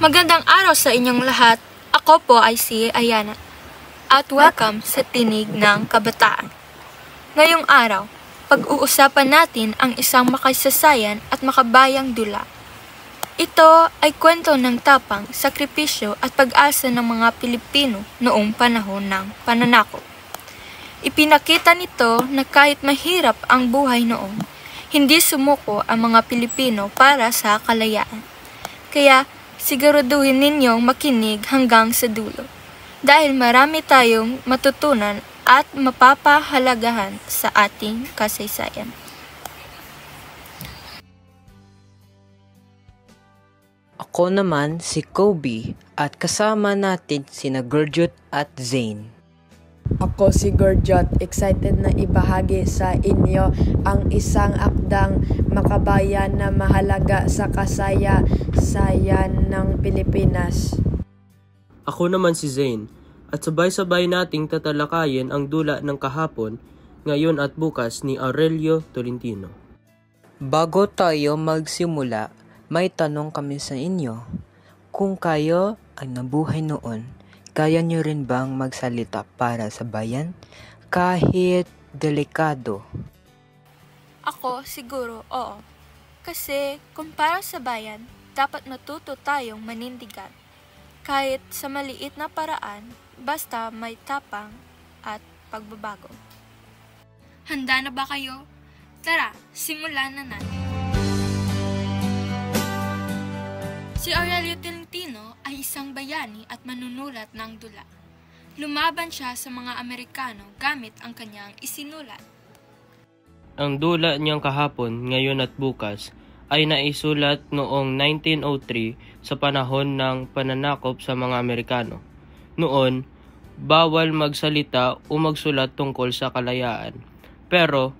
Magandang araw sa inyong lahat. Ako po ay si Ayana at welcome sa Tinig ng Kabataan. Ngayong araw, pag-uusapan natin ang isang makasaysayan at makabayang dula. Ito ay kwento ng tapang, sakripisyo at pag-asa ng mga Pilipino noong panahon ng pananakop. Ipinakita nito na kahit mahirap ang buhay noon, hindi sumuko ang mga Pilipino para sa kalayaan. Kaya siguraduhin ninyong makinig hanggang sa dulo dahil marami tayong matutunan at mapapahalagahan sa ating kasaysayan. Ako naman si Kobe at kasama natin sina Gurjot at Zane. Ako si Gurjot, excited na ibahagi sa inyo ang isang akdang makabayan na mahalaga sa kasaysayan ng Pilipinas. Ako naman si Zane, at sabay-sabay nating tatalakayin ang dula ng kahapon, ngayon at bukas ni Aurelio Tolentino. Bago tayo magsimula, may tanong kami sa inyo. Kung kayo ay nabuhay noon, kaya nyo rin bang magsalita para sa bayan? Kahit delikado. Ako siguro oo. Kasi kung para sa bayan, dapat matuto tayong manindigan. Kahit sa maliit na paraan, basta may tapang at pagbabago. Handa na ba kayo? Tara, simulan na natin. Si Aurelio Tolentino ay isang bayani at manunulat ng dula. Lumaban siya sa mga Amerikano gamit ang kanyang isinulat. Ang dula niyang kahapon, ngayon at bukas ay naisulat noong 1903 sa panahon ng pananakop sa mga Amerikano. Noon, bawal magsalita o magsulat tungkol sa kalayaan. Pero,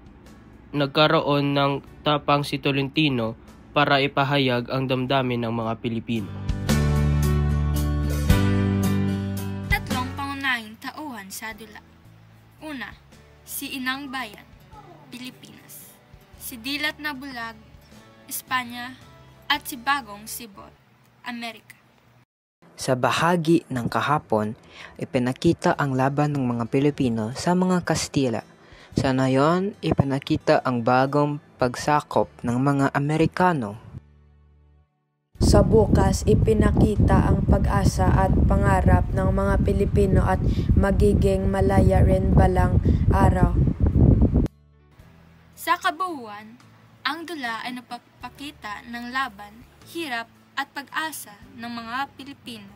nagkaroon ng tapang si Tolentino para ipahayag ang damdamin ng mga Pilipino. Tatlong pangunahing tauhan sa dula. Una, si Inang Bayan, Pilipinas. Si Dilat na Bulag, Espanya, at si Bagong Sibot, Amerika. Sa bahagi ng kahapon, ipinakita ang laban ng mga Pilipino sa mga Kastila. Sa ngayon, ipinakita ang bagong pagsakop ng mga Amerikano. Sa bukas, ipinakita ang pag-asa at pangarap ng mga Pilipino at magiging malaya rin balang araw. Sa kabuuan, ang dula ay napapakita ng laban, hirap at pag-asa ng mga Pilipino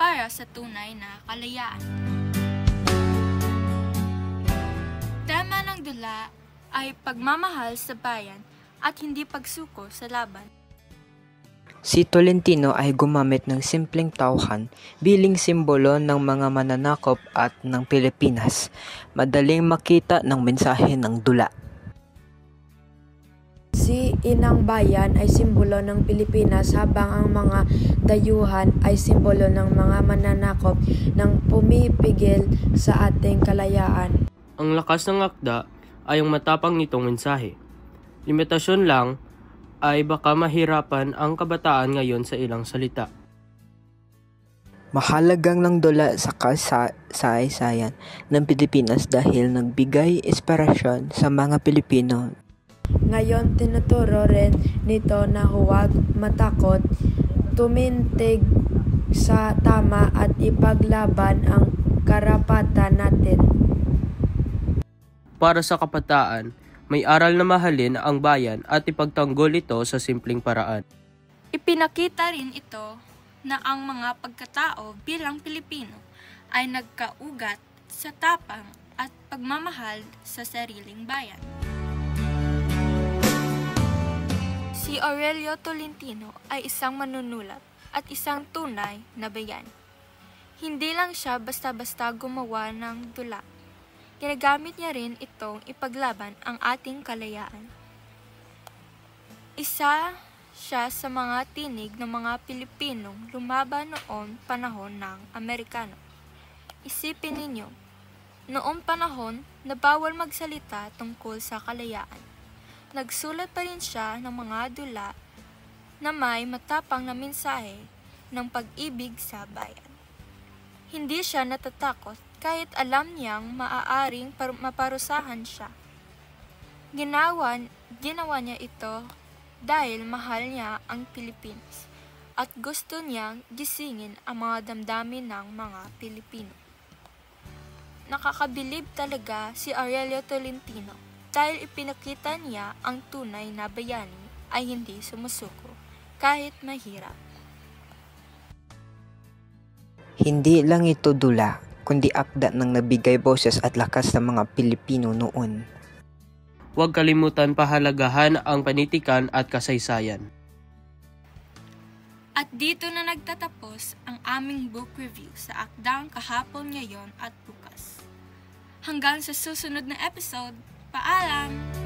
para sa tunay na kalayaan. Tema ng dula ay pagmamahal sa bayan at hindi pagsuko sa laban. Si Tolentino ay gumamit ng simpleng tauhan bilang simbolo ng mga mananakop at ng Pilipinas. Madaling makita ng mensahe ng dula. Si Inang Bayan ay simbolo ng Pilipinas habang ang mga dayuhan ay simbolo ng mga mananakop ng pumipigil sa ating kalayaan. Ang lakas ng akda ay ang matapang nitong mensahe. Limitasyon lang ay baka mahirapan ang kabataan ngayon sa ilang salita. Mahalagang ng dula sa kasaysayan ng Pilipinas dahil nagbigay inspirasyon sa mga Pilipino. Ngayon, tinuturo rin nito na huwag matakot, tumindig sa tama at ipaglaban ang karapatan natin. Para sa kabataan, may aral na mahalin ang bayan at ipagtanggol ito sa simpleng paraan. Ipinakita rin ito na ang mga pagkatao bilang Pilipino ay nagkaugat sa tapang at pagmamahal sa sariling bayan. Si Aurelio Tolentino ay isang manunulat at isang tunay na bayani. Hindi lang siya basta-basta gumawa ng dula. Ginagamit niya rin itong ipaglaban ang ating kalayaan. Isa siya sa mga tinig ng mga Pilipinong lumaban noong panahon ng Amerikano. Isipin ninyo, noong panahon na bawal magsalita tungkol sa kalayaan, nagsulat pa rin siya ng mga dula na may matapang na mensahe ng pag-ibig sa bayan. Hindi siya natatakot kahit alam niyang maaaring maparusahan siya. Ginawa niya ito dahil mahal niya ang Pilipinas at gusto niyang gisingin ang mga damdamin ng mga Pilipino. Nakakabilib talaga si Aurelio Tolentino dahil ipinakita niya ang tunay na bayani ay hindi sumusuko kahit mahirap. Hindi lang ito dula, kundi akda ng nabigay boses at lakas ng mga Pilipino noon. Huwag kalimutan pahalagahan ang panitikan at kasaysayan. At dito na nagtatapos ang aming book review sa akdang Kahapon, Ngayon at Bukas. Hanggang sa susunod na episode, paalam!